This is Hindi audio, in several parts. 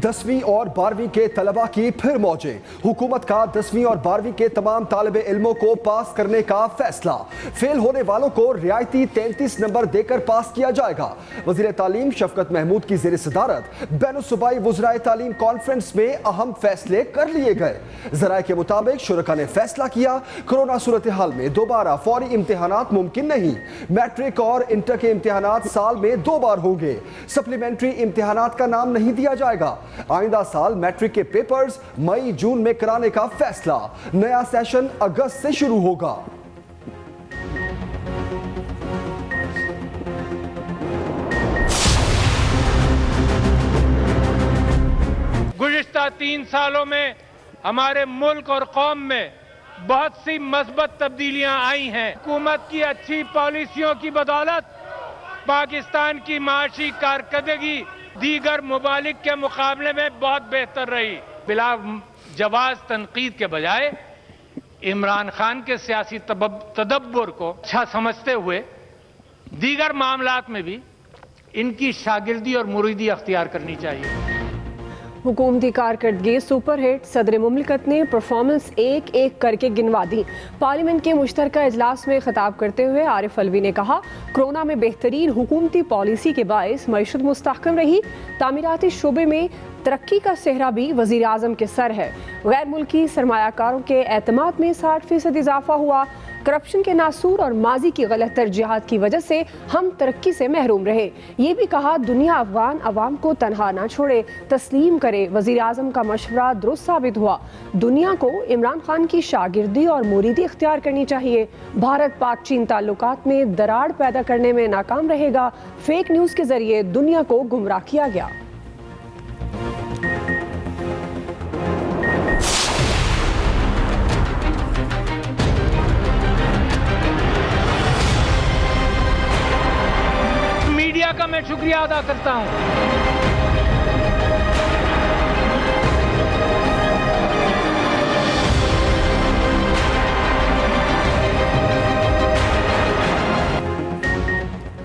10वीं और 12वीं के तलबा की फिर मौजें। हुकूमत का 10वीं और 12वीं के तमाम तालिबे इल्मों को पास करने का फैसला। फेल होने वालों को रियायती 33 नंबर देकर पास किया जाएगा। वज़ीर तालीम शफकत महमूद की ज़ेर सदारत बैनुल-सूबाई वज़राए तालीम कॉन्फ्रेंस में अहम फैसले कर लिए गए। ज़राए के मुताबिक शुरका ने फैसला किया, कोरोना सूरत हाल में दोबारा फौरी इम्तिहानात मुमकिन नहीं। मैट्रिक और इंटर के इम्तिहानात साल में 2 बार होंगे। सप्लीमेंट्री इम्तिहानात का नाम नहीं दिया जाएगा। आइंदा साल मैट्रिक के पेपर्स मई जून में कराने का फैसला। नया सेशन अगस्त से शुरू होगा। गुज़िश्ता 3 सालों में हमारे मुल्क और कौम में बहुत सी मस्बत तब्दीलियां आई हैं। हुकूमत की अच्छी पॉलिसियों की बदौलत पाकिस्तान की माशी कारकर्दगी दीगर ममालिक के मुकाबले में बहुत बेहतर रही। बिला जवाज तनकीद के बजाय इमरान खान के सियासी तदब्बुर को अच्छा समझते हुए दीगर मामलात में भी इनकी शागिर्दी और मुरीदी अख्तियार करनी चाहिए। हुकूमती कारकर्दगी सुपर हिट। सदर मुमलिकत ने परफॉर्मेंस एक एक करके गिनवा दी। पार्लियामेंट के मुश्तरका इजलास में खिताब करते हुए आरिफ अलवी ने कहा, कोरोना में बेहतरीन हुकूमती पॉलिसी के बायस मईशत मुस्तहकम रही। तामीराती शोबे में तरक्की का सेहरा भी वज़ीर आज़म के सर है। गैर मुल्की सरमायाकारों के एतमाद में 60% इजाफा हुआ। करप्शन के नासूर और माजी की गलत तरजीहात की वजह से हम तरक्की से महरूम रहे। ये भी कहा, दुनिया अफगान अवाम को तनहा ना छोड़े, तस्लीम करे। वज़ीर आज़म का मशवरा दुरुस्त साबित हुआ। दुनिया को इमरान खान की शागिर्दी और मुरीदी इख्तियार करनी चाहिए। भारत पाक चीन ताल्लुकात में दरार पैदा करने में नाकाम रहेगा। फेक न्यूज़ के जरिए दुनिया को गुमराह किया गया। मीडिया का मैं शुक्रिया अदा करता हूं।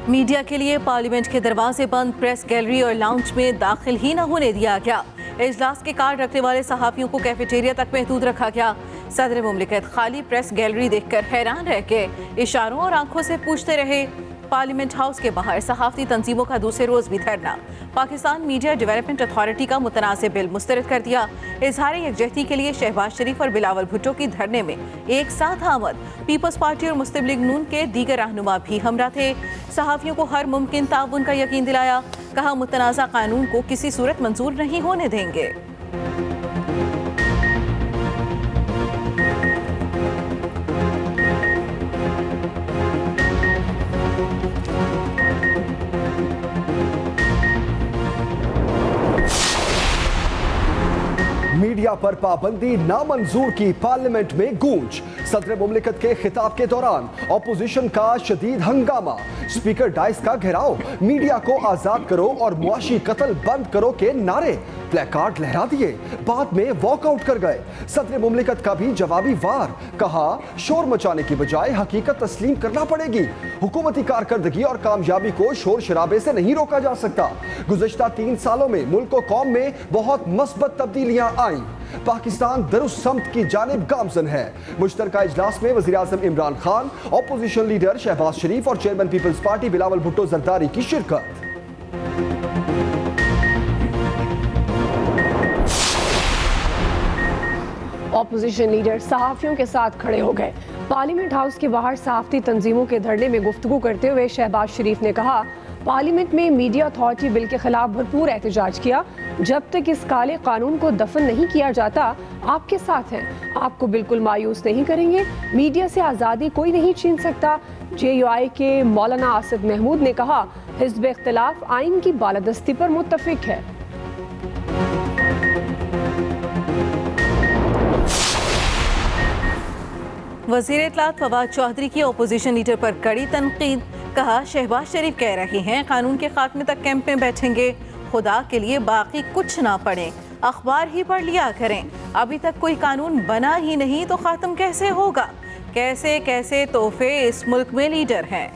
मीडिया के लिए पार्लियामेंट के दरवाजे बंद, प्रेस गैलरी और लाउंज में दाखिल ही न होने दिया गया। इजलास के कार्ड रखने वाले सहाफियों को कैफेटेरिया तक महदूद रखा गया। सदर मुमलिकत खाली प्रेस गैलरी देखकर हैरान रह गए। इशारों और आंखों से पूछते रहे। पार्लियामेंट हाउस के बाहर सहाफ़ती तंजीमों का दूसरे रोज भी धरना। पाकिस्तान मीडिया डेवलपमेंट अथॉरिटी का मुतनाज़ बिल मुस्तरद कर दिया। इजहार यकजहती के लिए शहबाज शरीफ और बिलावल भुट्टो की धरने में एक साथ आमद। पीपल्स पार्टी और मुस्लिम लीग नून के दीगर रहनुमा भी हमरा थे। सहाफ़ियों को हर मुमकिन ताउन का यकीन दिलाया। कहा, मुतनाज़ा कानून को किसी सूरत मंजूर नहीं होने देंगे। मीडिया पर पाबंदी नामंजूर की पार्लियामेंट में गूंज। सदर मुमलिकत के खिताब के दौरान अपोजिशन का शदीद हंगामा। स्पीकर डाइस का घेराव, मीडिया को आजाद करो और मुआशी कत्ल बंद करो के नारे, प्लेकार्ड लहरा दिए, बाद में वॉकआउट कर गए। सदर मुमलिकत का भी जवाबी वार। कहा, शोर मचाने की बजाय हकीकत तस्लीम करना पड़ेगी। हुकूमती कारकर्दगी और कामयाबी को शोर शराबे से नहीं रोका जा सकता। गुज़श्ता 3 सालों में मुल्क और कौम में बहुत मस्बत तब्दीलियां आई। पाकिस्तान दुरुस्त समत की जानिब गामजन है। मुश्तरका इजलास में वज़ीर आज़म इमरान खान, अपोजिशन लीडर शहबाज शरीफ और चेयरमैन पीपल्स पार्टी बिलावल भुट्टो जरदारी की शिरकत। अपोजिशन लीडर सहाफियों के साथ खड़े हो गए। पार्लियामेंट हाउस के बाहर सहाफती तंजीमों के धरने में गुफ्तगू करते हुए शहबाज शरीफ ने कहा, पार्लियामेंट में मीडिया अथॉरिटी बिल के खिलाफ भरपूर एहतजाज किया। जब तक इस काले कानून को दफन नहीं किया जाता, आपके साथ हैं। आपको बिल्कुल मायूस नहीं करेंगे। मीडिया से आज़ादी कोई नहीं छीन सकता। JUI के मौलाना आसिफ महमूद ने कहा, हिज़्ब इख्तिलाफ आइन की बालादस्ती पर मुत्तफिक है। वज़ीर इत्तलात फवाद चौधरी की अपोजिशन लीडर पर कड़ी तनकीद। कहा, शहबाज शरीफ कह रहे हैं कानून के खात्मे तक कैंप में बैठेंगे। खुदा के लिए बाकी कुछ ना पढ़ें, अखबार ही पढ़ लिया करें। अभी तक कोई कानून बना ही नहीं तो ख़त्म कैसे होगा? कैसे कैसे तोहफे इस मुल्क में लीडर हैं।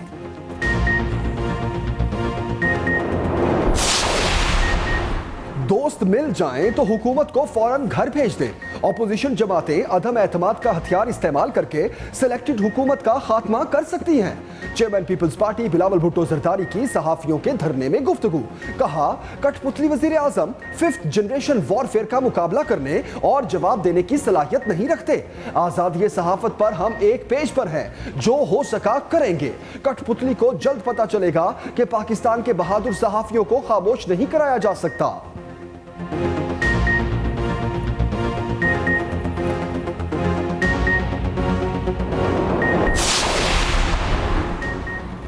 दोस्त मिल जाएं तो हुकूमत को फौरन घर भेज दें। ऑपोजिशन जमातें अदम एतमाद का हथियार इस्तेमाल करके सिलेक्टेड हुकूमत का खात्मा कर सकती हैं। चेयरमैन पीपल्स पार्टी बिलावल भुट्टो जरदारी की सहाफियों के धरने में गुफ्तगू। कहा, कठपुतली वजीर आजम 5th जनरेशन वॉरफेयर का मुकाबला करने और जवाब देने की सलाहियत नहीं रखते। आजादी सहाफत पर हम एक पेज पर हैं, जो हो सका करेंगे। कठपुतली को जल्द पता चलेगा कि पाकिस्तान के बहादुर सहाफियों को खामोश नहीं कराया जा सकता।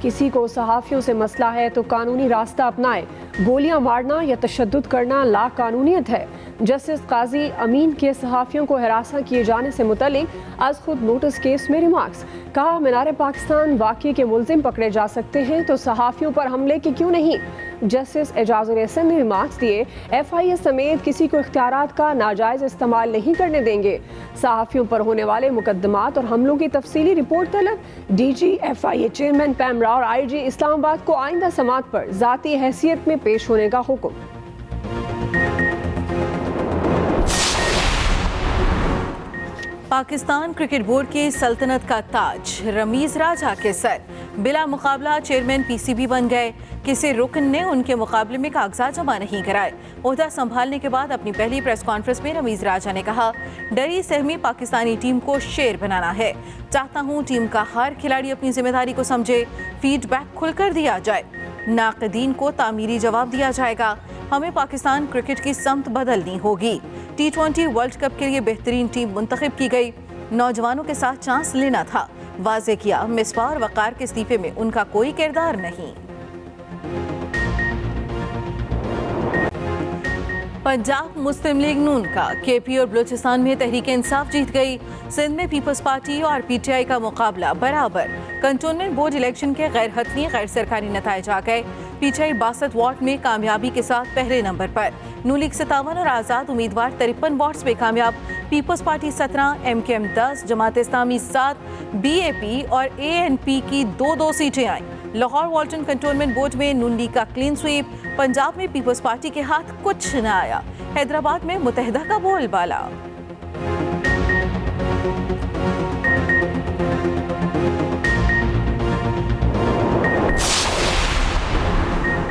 किसी को सहाफियों से मसला है तो कानूनी रास्ता अपनाए। गोलियां मारना या तशद्दुद करना लाकानूनियत है। जस्टिस काजी अमीन के सहाफियों को हिरासा किए जाने से मुतल्लिक आज खुद नोटिस केस में रिमार्क्स। कहा, मीनार पाकिस्तान वाक़ये के मुल्जिम पकड़े जा सकते हैं तो सहाफियों पर हमले के क्यों नहीं। जस्टिस एजाजुल एहसन ने रिमार्क्स दिए, FIA समेत किसी को इख्तियारात का नाजायज इस्तेमाल नहीं करने देंगे। सहाफियों पर होने वाले मुकदमात और हमलों की तफसीली रिपोर्ट तलब। DG FIA चेयरमैन पैमरा और IG इस्लामाबाद को आइंदा समात पर जाती हैसियत में पेश होने का हुक्म। पाकिस्तान क्रिकेट बोर्ड की सल्तनत का ताज रमीज राजा के सर। बिला मुकाबला चेयरमैन PCB बन गए। किसी रुकन ने उनके मुकाबले में कागजात जमा नहीं कराए। ओहदा संभालने के बाद अपनी पहली प्रेस कॉन्फ्रेंस में रमीज राजा ने कहा, डरी सहमी पाकिस्तानी टीम को शेर बनाना है। चाहता हूँ टीम का हर खिलाड़ी अपनी जिम्मेदारी को समझे, फीडबैक खुलकर दिया जाए, नाक़दीन को तामीरी जवाब दिया जाएगा। हमें पाकिस्तान क्रिकेट की समत बदलनी होगी। T20 वर्ल्ड कप के लिए बेहतरीन टीम मुंतखब की गई। नौजवानों के साथ चांस लेना था। वाज़े किया, मिसबाह और वक़ार के इस्तीफे में उनका कोई किरदार नहीं। पंजाब मुस्लिम लीग नून का KP और बलूचिस्तान में तहरीक इंसाफ जीत गई। सिंध में पीपल्स पार्टी और PTI का मुकाबला बराबर। कंटोनमेंट बोर्ड इलेक्शन के गैर हतमी गैर सरकारी नताइज आ गए। PTI 62 वार्ड में कामयाबी के साथ पहले नंबर पर। नून लीग 57 और आज़ाद उम्मीदवार 53 वार्ड्स में कामयाब। Peoples party 17, MKM 10, Jamaat Islami 7, BAP और ANP की 2-2 सीटें आईं। लाहौर वाल्टन कंटोनमेंट बोर्ड में नून लीग का क्लीन स्वीप। पंजाब में पीपल्स पार्टी के हाथ कुछ न आया। हैदराबाद में मुत्तहिदा का बोलबाला।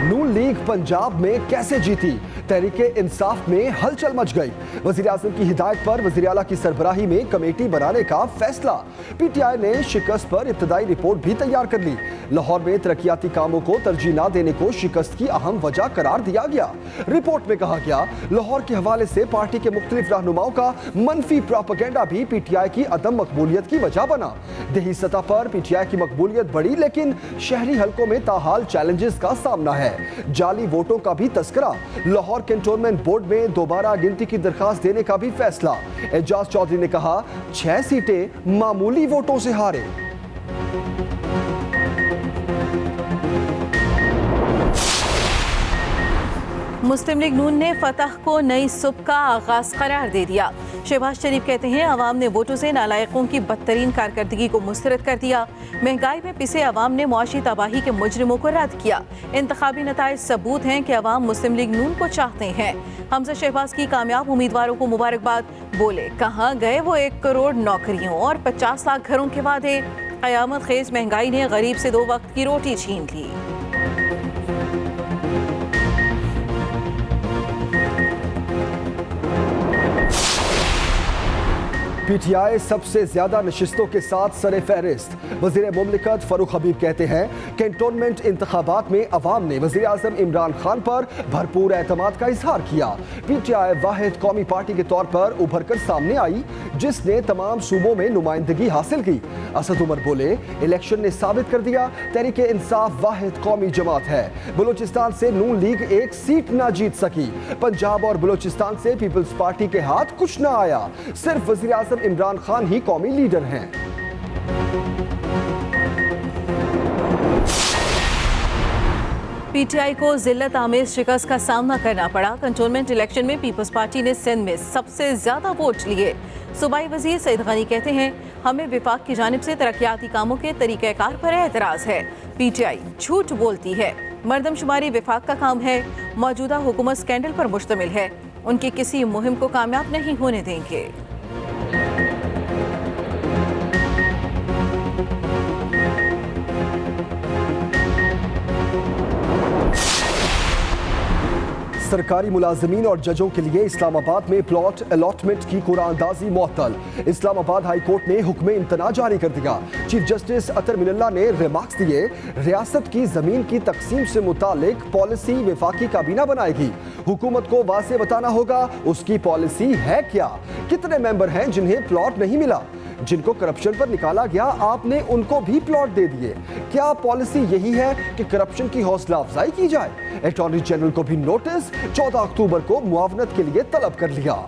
नून लीग पंजाब में कैसे जीती, तहरीके इंसाफ में हलचल मच गई। वजीर आज़म की हिदायत पर वजीर आला की सरबराही में कमेटी बनाने का फैसला। PTI ने शिकस्त पर इब्तदाई रिपोर्ट भी तैयार कर ली। लाहौर में तरक्याती कामों को तरजीह न देने को शिकस्त की अहम वजह करार दिया गया। रिपोर्ट में कहा गया, लाहौर के हवाले से पार्टी के मुख्तलिफ रहनुमाओं का मनफी प्रोपेगेंडा भी PTI की अदम मकबूलियत की वजह बना। देही सतह पर PTI की मकबूलियत बढ़ी, लेकिन शहरी हलकों में ताहाल चैलेंजेस का सामना है। जाली वोटों का भी तस्करा। लाहौर कैंटोनमेंट बोर्ड में दोबारा गिनती की दरखास्त देने का भी फैसला। एजाज चौधरी ने कहा, 6 सीटें मामूली वोटों से हारे। मुस्लिम लीग नून ने फतह को नई सुबह का आगाज करार दे दिया। शहबाज शरीफ कहते हैं, अवाम ने वोटों से नालायकों की बदतरीन कारकर्दगी को मुस्तरद कर दिया। महंगाई में पिसे अवाम ने मुआशी तबाही के मुजरिमों को रद्द किया। इंतखाबी नताइज सबूत हैं कि अवाम मुस्लिम लीग नून को चाहते हैं। हमजा शहबाज की कामयाब उम्मीदवारों को मुबारकबाद। बोले, कहाँ गए वो 1 करोड़ नौकरियों और 50 लाख घरों के वादे। क़यामत खेज महंगाई ने गरीब से 2 वक्त की रोटी छीन ली। PTI सबसे ज्यादा नशिस्तों के साथ सरे फहरिस्त। वज़ीर मुमलिकत फरूख हबीब कहते हैं, कैंटोनमेंट इंतखाबात में अवाम ने वज़ीर आज़म इमरान खान पर भरपूर एतमाद का इजहार किया। PTI वाहिद कौमी पार्टी के तौर पर उभर कर सामने आई, जिसने तमाम सूबों में नुमाइंदगी हासिल की। असद उमर बोले, इलेक्शन ने साबित कर दिया तहरीक इंसाफ वाहिद कौमी जमात है। बलूचिस्तान से नून लीग 1 सीट ना जीत सकी। पंजाब और बलूचिस्तान से पीपल्स पार्टी के हाथ कुछ ना आया। सिर्फ वज़ीर आज़म इमरान खान ही कौमी लीडर हैं। PTI को जिल्लत आमेज शिकस्त का सामना करना पड़ा। कंटोनमेंट इलेक्शन में पीपल्स पार्टी ने सिंध में सबसे ज्यादा वोट लिए। सूबाई वजीर सईद गनी कहते हैं, हमें विफाक की जानिब से तरक्याती कामों के तरीक़ेकार पर एतराज़ है। PTI झूठ बोलती है। मरदमशुमारी विफाक का काम है। मौजूदा हुकूमत स्कैंडल पर मुश्तमिल है, उनकी किसी मुहिम को कामयाब नहीं होने देंगे। सरकारी मुलाजिमीन और जजों के लिए इस्लामाबाद में प्लॉट अलॉटमेंट की कुरानंदाजी मुअत्तल। इस्लामाबाद हाई कोर्ट ने हुक्म इम्तना जारी कर दिया। चीफ जस्टिस अतर मिनल्ला ने रिमार्क्स दिए, रियासत की जमीन की तकसीम से मुतालिक पॉलिसी वफाकी काबीना बनाएगी। हुकूमत को वाज़ेह बताना होगा उसकी पॉलिसी है क्या। कितने मेंबर हैं जिन्हें प्लॉट नहीं मिला? जिनको करप्शन पर निकाला गया आपने उनको भी प्लॉट दे दिए। क्या पॉलिसी यही है कि करप्शन की हौसला अफजाई की जाए? अटॉर्नी जनरल को भी नोटिस, 14 अक्टूबर को मुआवनत के लिए तलब कर लिया।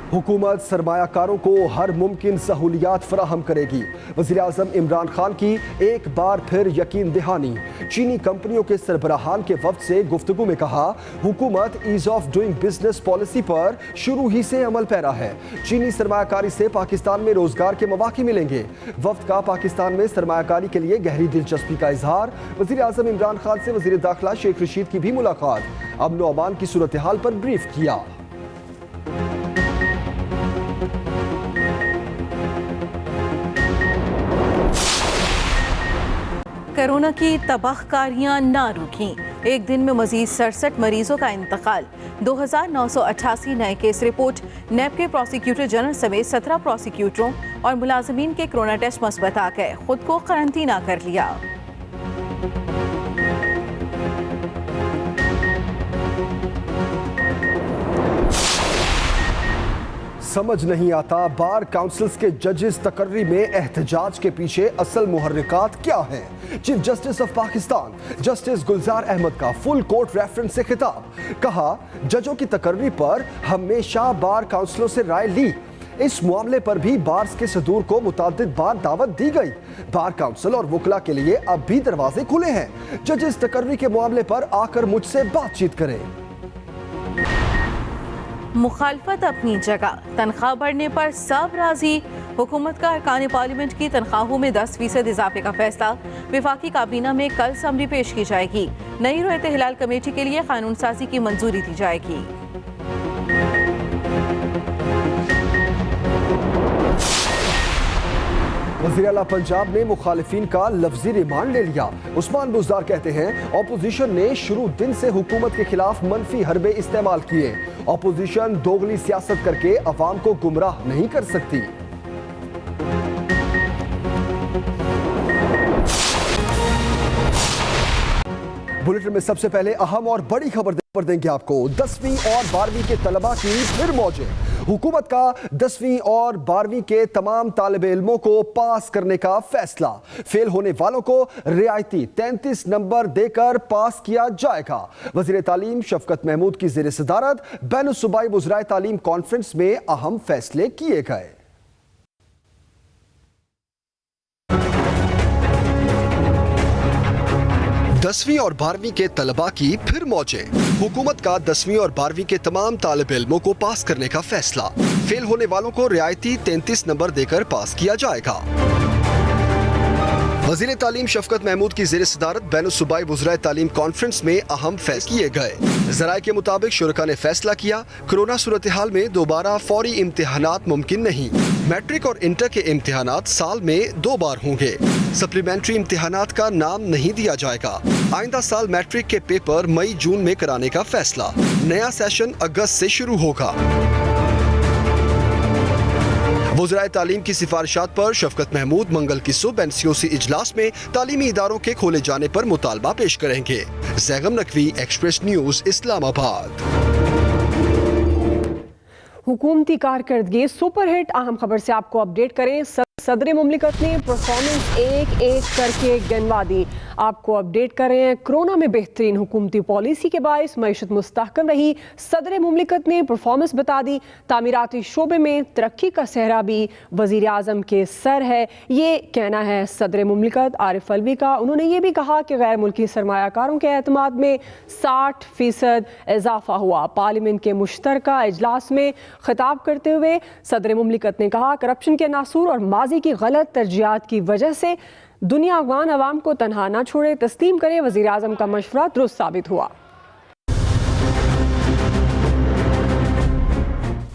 हुकूमत सरमायाकारों को हर मुमकिन सहूलियात फराहम करेगी। वज़ीर-ए-आज़म इमरान खान की एक बार फिर यकीन दहानी। चीनी कंपनियों के सरबराहान के वफ्द से गुफ्तगू में कहा, हुकूमत ease of doing business policy पर शुरू ही से अमल पैरा है। चीनी सरमायाकारी से पाकिस्तान में रोजगार के मौके मिलेंगे। वफ्द का पाकिस्तान में सरमायाकारी के लिए गहरी दिलचस्पी का इजहार। वज़ीर-ए-आज़म इमरान खान से वज़ीर दाखिला शेख रशीद की भी मुलाकात। अमन व अमान की सूरत हाल पर ब्रीफ किया। कोरोना की तबाहकारियां ना रुकी, एक दिन में मजीद 67 मरीजों का इंतकाल। 2988 नए केस रिपोर्ट। नैब के प्रोसिक्यूटर जनरल समेत 17 प्रोसिक्यूटरों और मुलाजमीन के कोरोना टेस्ट मस्बत आ गए, खुद को करंटीना कर लिया। समझ नहीं आता बार काउंसिल्स के जजेस तकर्री में एहतजाज के पीछे असल मुहर्रिकात क्या है। Chief justice of Pakistan justice Gulzar Ahmed का फुल कोर्ट रेफरेंस से खिताब। कहा, जजों की तकर्री पर हमेशा बार काउंसिलों से राय ली। इस मामले पर भी बार्स के सदूर को मुताद्दिद बार दावत दी गई। बार काउंसिल और वकला के लिए अब भी दरवाजे खुले हैं। जजेस तकर्री के मामले पर आकर मुझसे बातचीत करें। मुखालफत अपनी जगह, तनख्वाह बढ़ने पर सब राजी। हुकूमत का अरकान पार्लियामेंट की तनख्वाहों में 10% इजाफे का फैसला। विफाकी काबीना में कल समरी पेश की जाएगी। नई रोयत हिलाल कमेटी के लिए कानून साजी की मंजूरी दी जाएगी। वज़ीर आला पंजाब ने मुखालिफिन का लफ्जी रिमांड ले लिया। उस्मान बुज़दार कहते हैं, ऑपोजिशन ने शुरू दिन से हुकूमत के खिलाफ मनफी हरबे इस्तेमाल किए। ऑपोजिशन दोगली सियासत करके अवाम को गुमराह नहीं कर सकती। बुलेटिन में सबसे पहले अहम और बड़ी खबर देंगे आपको। 10वीं और 12वीं के तलबा की फिर मौजें। हुकूमत का 10वीं और 12वीं के तमाम तालिबे इल्मों को पास करने का फैसला। फेल होने वालों को रियायती 33 नंबर देकर पास किया जाएगा। वज़ीर तालीम शफकत महमूद की ज़ेर सदारत बैनुल सूबाई वज़राए तालीम कॉन्फ्रेंस में अहम फैसले किए गए। 10वीं और 12वीं के तलबा की फिर मौजें। हुकूमत का 10वीं और 12वीं के तमाम तालिबे इल्मों को पास करने का फैसला। फेल होने वालों को रियायती 33 नंबर देकर पास किया जाएगा। वज़ीर तालीम शफकत महमूद की ज़ेर सदारत बैनुल सूबाई वज़राए तालीम कॉन्फ्रेंस में अहम फैसले किए गए। ज़राए के मुताबिक शुरका ने फैसला किया, कोरोना सूरत हाल में दोबारा फौरी इम्तिहानात मुमकिन नहीं। मैट्रिक और इंटर के इम्तिहानात साल में 2 बार होंगे। सप्लीमेंट्री इम्तिहानात का नाम नहीं दिया जाएगा। आइंदा साल मैट्रिक के पेपर मई जून में कराने का फैसला। नया सेशन अगस्त से शुरू होगा। वज़राए तालीम की सिफारिशात पर शफकत महमूद मंगल की सुबह एनसीओसी इजलास में तालीमी इदारों के खोले जाने पर मुतालबा पेश करेंगे। Zaigham Naqvi, express news, Islamabad. हुकूमती कारकर्दगी सुपरहिट। अहम खबर से आपको अपडेट करें। सदर मुमलिकत ने परफॉर्मेंस एक एक करके गिनवा दी। आपको अपडेट करें, कोरोना में बेहतरीन हुकूमती पॉलिसी के बायस मईशत मुस्तहकम रही। सदर मुमलिकत ने परफॉर्मेंस बता दी। तामीराती शोबे में तरक्की का सहरा भी वज़ीर आज़म के सर है, ये कहना है सदर मुमलिकत आरिफ अलवी का। उन्होंने ये भी कहा कि गैर मुल्की सरमायाकारों के एतमाद में 60% इजाफा हुआ। पार्लियामेंट के मुश्तरका इजलास में खिताब करते हुए सदर मुमलिकत ने कहा, करप्शन के नासूर और माजी की गलत तरजीहात की वजह से दुनिया अफगान अवाम को तनहा ना छोड़े, तस्लीम करे। वज़ीर आज़म का मशवरा दुरुस्त साबित हुआ।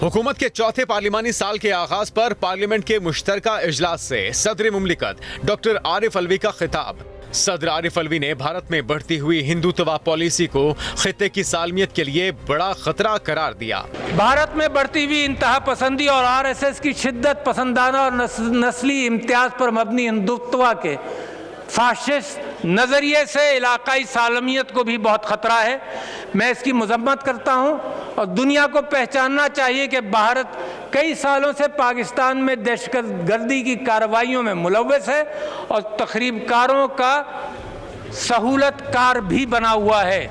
हुकूमत के चौथे पार्लिमानी साल के आगाज पर पार्लियामेंट के मुश्तरका इजलास से सदर मुमलिकत डॉक्टर आरिफ अलवी का खिताब। सदर आरिफ अलवी ने भारत में बढ़ती हुई हिंदुत्व पॉलिसी को खित्ते की सालमियत के लिए बड़ा खतरा करार दिया। भारत में बढ़ती हुई इंतहा पसंदी और आरएसएस की शिद्दत पसंदाना और नस्ली इम्तियाज पर मबनी हिंदुत्व के फाशिस्ट नज़रिए से इलाकाई सालमियत को भी बहुत ख़तरा है। मैं इसकी मजम्मत करता हूँ और दुनिया को पहचानना चाहिए कि भारत कई सालों से पाकिस्तान में दहशतगर्दी की कार्रवाइयों में मुलव्वस है और तखरीबकारों का सहूलतकार भी बना हुआ है।